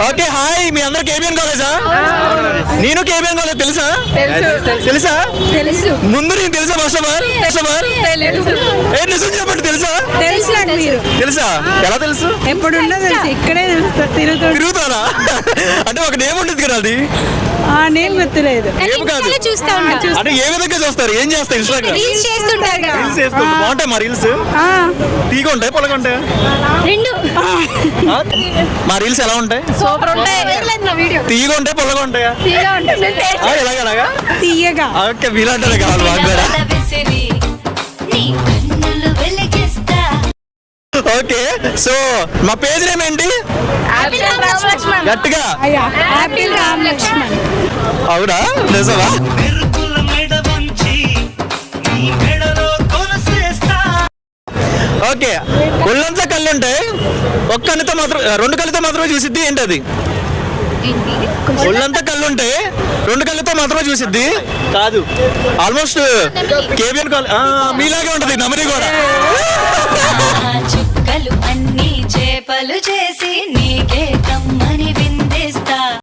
Okay hi, మీ అందరు KBN కాలేజా? నేను కేబిఎన్ కాలేజ్ తెలుసా? తెలుసా? ముందు నేను తెలుసా? ఫస్ట్ ఆఫ్ ఆల్ ఏ నిజం చెప్పండి, తెలుసా? తెలుసా? ఎలా తెలుసు? ఎప్పుడు తెలుసు, ఇక్కడే తిరుగుతారా? అంటే ఒక నేమ్ ఉంటుంది కదా, అది ఆ నేమ్ గుర్తులేదు. ఏం కాదు. చూస్తా అంటే ఏ విధంగా చూస్తారు? ఏం చేస్తారు? ఇన్స్టాగ్రామ్ రీల్స్ చేస్తుంటారు కదా. రీల్స్ చేస్తారు. బాగుంటాయి మా రీల్స్. తీగ ఉంటాయి, పొలగ ఉంటాయి. రెండు మా రీల్స్ ఎలా ఉంటాయి? సూపర్ ఉంటాయి. తీగ ఉంటాయి, పొలగ ఉంటాయా? ఎలాగలాగా తీయగా. ఓకే, వీలంటే కావాలి మాకు కూడా. ఓకే, సో మా పేజ్ నేమ్ ఏంటి? గట్టిగా. యాపిల్ రామ్ లక్ష్మణ్. అవునా? నిజమా? ఓకే, ఒళ్ళంతా కళ్ళు ఉంటాయి, ఒక్క కళ్ళతో మాత్రం, రెండు కళ్ళతో మాత్రమే చూసిద్ది. ఏంటి అది? ఒళ్ళంతా కళ్ళు ఉంటాయి, రెండు కళ్ళతో మాత్రమే చూసిద్ది. కాదు, ఆల్మోస్ట్ కేబిఎన్ మీలాగే ఉంటది నమరి కూడా. చుక్కలు అన్ని చేపలు చేసి నీకే కమ్మని విందిస్తా.